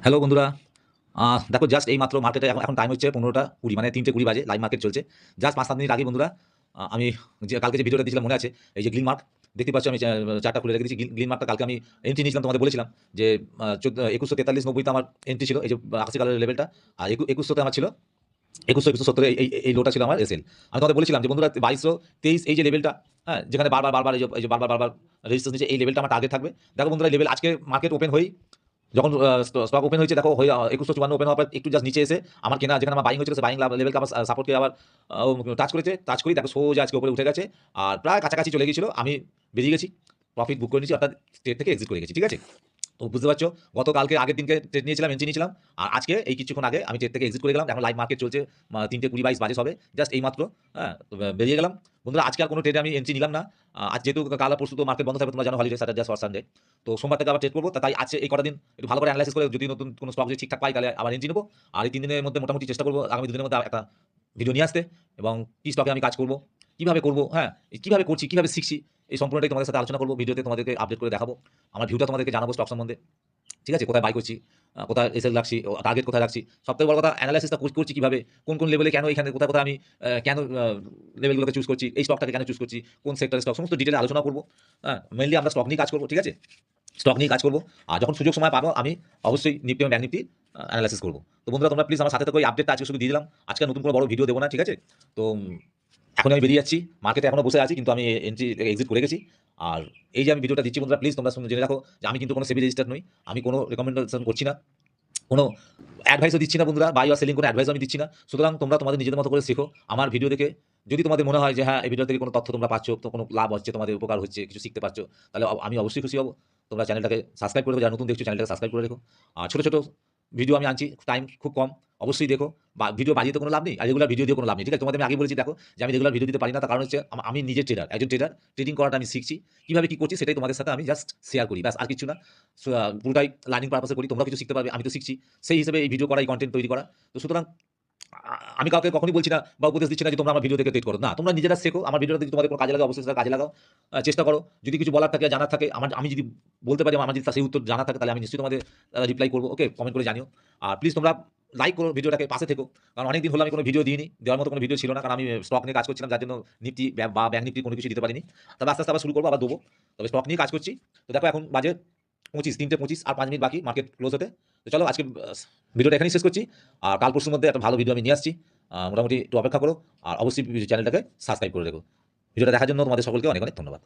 Hello বন্ধুরা, দেখো just এইমাত্র মার্কেটে এখন টাইম হচ্ছে 15টা 20, মানে 3টে 20 বাজে, লাইভ মার্কেট চলছে। জাস্ট 5-7 মিনিট আগেই বন্ধুরা, আমি কালকে যে ভিডিওটা দিয়েছিলাম মনে আছে? এই যে গ্রিন মার্ক দেখতে পাচ্ছ, আমি চার্টটা খুলে রেখে দিয়েছি। গ্রিন মার্কটা কালকে আমি এন্ট্রি নিয়েছিলাম, তোমাদের বলেছিলাম যে 2143-90 আমার এন্ট্রি ছিল, এই যে আকাশি কালারের লেভেলটা। আর 2100 আমার ছিল, 2170 এই লোটা ছিল আমার এসএল। আমি তোমাদের বলেছিলাম যে বন্ধুরা 2223 এই যে লেভেলটা, হ্যাঁ, যেখানে বারবার এই যে বারবার রেজিস্ট্যান্স নিচে, এই লেভেলটা আমার টার্গেট থাকবে। দেখো বন্ধুরা, লেভেল আজকে মার্কেট ওপেন হই, যখন স্টক ওপেন হয়েছে, দেখো 2154 ওপেন হওয়ার পর একটু জাস্ট নিচে এসে আমার কেনা, যেখানে আমার বাইং হয়েছিল, সেই বাইং লেভেলকে আমার সাপোর্টকে আবার টাচ করেছে। টাচ করি দেখো সোজা আজকে উপরে উঠে গেছে, আর প্রায় কাছাকাছি চলে গিয়েছিল। আমি বেরিয়ে গেছি, প্রফিট বুক করে নিয়েছি, অর্থাৎ ট্রেড থেকে এক্সিট করে গেছি। ঠিক আছে, তো বুঝতে পারছো, গতকালকে আগের দিনকে ট্রেড নিয়েছিলাম, এন্ট্রি নিয়েছিলাম, আর আজকে এই কিছুক্ষণ আগে আমি ট্রেড থেকে এক্সিট করে গেলাম। এখন লাইভ মার্কেট চলছে, 3:20-22 বাজে সবে, জাস্ট এই মাত্র, হ্যাঁ, তো বেরিয়ে গেলাম। বন্ধুরা আজকে আর কোনো ট্রেডে আমি এন্ট্রি নিলাম না। আজ যেহেতু কাল আর পরশু তো মার্কেট বন্ধ থাকবে, তোমরা জানো, হলিডে, স্যাটারডে আর সানডে। তো সোমবার থেকে আবার ট্রেড করবো, তাই আজকে এই কটা দিন একটু ভালো করে অ্যানালাইসিস করে, যদি নতুন কোনো স্টক যদি ঠিকঠাক পাই, তাহলে আবার এন্ট্রি নেবো। আর এই 3 দিনের মধ্যে মোটামুটি চেষ্টা করবো আগামী 2 দিনের মধ্যে একটা ভিডিও নিয়ে আসতে, এবং কি স্টকে আমি কাজ করবো, কিভাবে করবো, হ্যাঁ, কিভাবে করছি, কিভাবে শিখছি, এই সম্পূর্ণটাই তোমাদের সাথে আলোচনা করবো। ভিডিওতে তোমাদেরকে আপডেট করে দেখাবো, আমার ভিউটা তোমাদেরকে জানাবো স্টক সম্বন্ধে। ঠিক আছে, কোথায় বাই করছি, কোথায় এসএল রাখছি, টার্গেট কোথায় রাখছি, সবথেকে বড় কথা অ্যানালাইসিসটা করছি কিভাবে, কোন লেভেলে, কেন এখানে, কোথায় কোথায় আমি কেন লেভেলগুলোকে চুজ করছি, এই স্টকটাকে কেন চুজ করছি, কোন সেক্টরের স্টক, সমস্ত ডিটেলে আলোচনা করবো। হ্যাঁ, মেনলি আমরা স্টক নিয়ে কাজ করবো। ঠিক আছে, স্টক নিয়ে কাজ করবো। আর যখন সুযোগ সময় পাবো, আমি অবশ্যই নিফটি এবং ব্যাংক নিফটি অ্যানালাইসিস করবো। তো বন্ধুরা তোমরা প্লিজ আমার সাথে থাকো, এই আপডেটটা আজকে শুধু দিয়ে দিলাম, আজকে নতুন কোনো বড় ভিডিও দেবো না। ঠিক আছে, তো এখন আমি বেরিয়ে যাচ্ছি, মার্কেটে এখনো বসে আছি, কিন্তু আমি এন্ট্রি এক্সিট করে গেছি। আর এই যে আমি ভিডিওটা দিচ্ছি বন্ধুরা, প্লিজ তোমরা জেনে রাখো যে আমি কিন্তু কোনো সেবি রেজিস্টার নই, আমি কোনো রেকমেন্ডেশন করছি না, কোনো অ্যাডভাইসও দিচ্ছি না বন্ধুরা, বাই আর সেলিং কোনো অ্যাডভাইসও আমি দিচ্ছি না। সুতরাং তোমরা তোমাদের নিজেদের মতো করে শেখো আমার ভিডিও দেখে। যদি তোমাদের মনে হয় যে হ্যাঁ, এই ভিডিও থেকে কোনো তথ্য তোমরা পাচ্ছ, তো কোনো লাভ হচ্ছে, তোমাদের উপকার হচ্ছে, কিছু শিখতে পারছো, তাহলে আমি অবশ্যই খুশি হবো। তোমরা চ্যানেলটাকে সাবস্ক্রাইব করে দেবো, যারা নতুন দেখছো চ্যানেলটাকে সাবস্ক্রাইব করে রেখো। আর ছোটো ছোটো ভিডিও আমি আনছি, টাইম খুব কম, অবশ্যই দেখো। বা ভিডিও বাড়িয়ে তো কোনো লাভ নেই, আর রেগুলার ভিডিও দিয়ে কোনো লাভ নেই। ঠিক আছে, তোমাদের আমি আগে বলেছি, দেখো যে আমি রেগুলার ভিডিও দিতে পারি না, তার কারণ হচ্ছে আমি নিজে ট্রেডার, একজন ট্রেডার, ট্রেডিং করাটা আমি শিখছি, কীভাবে কী করছি সেটাই তোমাদের সাথে আমি জাস্ট শেয়ার করি, ব্যাস, আর কিছু না। পুরোটাই লার্নিং পারপাসে করি, তোমরা কিছু শিখতে পারবে, আমি তো শিখছি, সেই হিসেবে এই ভিডিও করা, এই কন্টেন্ট তৈরি করা। তো সুতরাং আমি কাউকে কখনোই বলছি না বা উপদেশ দিচ্ছি না যে তোমরা আমার ভিডিও দেখে ট্রেড করো, না, তোমরা নিজেরা শেখো। আমার ভিডিওটা যদি তোমাদের কোনো কাজে লাগে, অবশ্যই সেটা কাজে লাগাও, চেষ্টা করো। যদি কিছু বলার থাকে, জানার থাকে, আমি যদি বলতে পারি, আমার যদি সেই উত্তর জানা থাকে, তাহলে আমি নিশ্চয়ই তোমাদের রিপ্লাই করবো। ওকে, কমেন্ট করে জানিও। আর প্লিজ তোমরা লাইক করো ভিডিওটাকে, পাশে থেকো, কারণ অনেকদিন হলো আমি কোনো ভিডিও দিইনি, দেওয়ার মতো কোনো ভিডিও ছিল না, কারণ আমি স্টক নিয়ে কাজ করছিলাম, যার জন্য নিফটি বা ব্যাংক নিফটি কোনো কিছু দিতে পারিনি। তবে আস্তে আস্তে আবার শুরু করবো, আবার দেবো। তবে স্টক নিয়ে কাজ করছি। তো দেখো এখন বাজে 3:25, আর 5 মিনিট বাকি মার্কেট ক্লোজ হতে। তো চলো আজকে ভিডিওটা এখানেই শেষ করছি। আর কাল পরশুর মধ্যে একটা ভালো ভিডিও আমি নিয়ে আসছি, মোটামুটি একটু অপেক্ষা করো। আর অবশ্যই চ্যানেলটাকে সাবস্ক্রাইব করে রেখো। ভিডিওটা দেখার জন্য তোমাদের সকলকে অনেক অনেক ধন্যবাদ।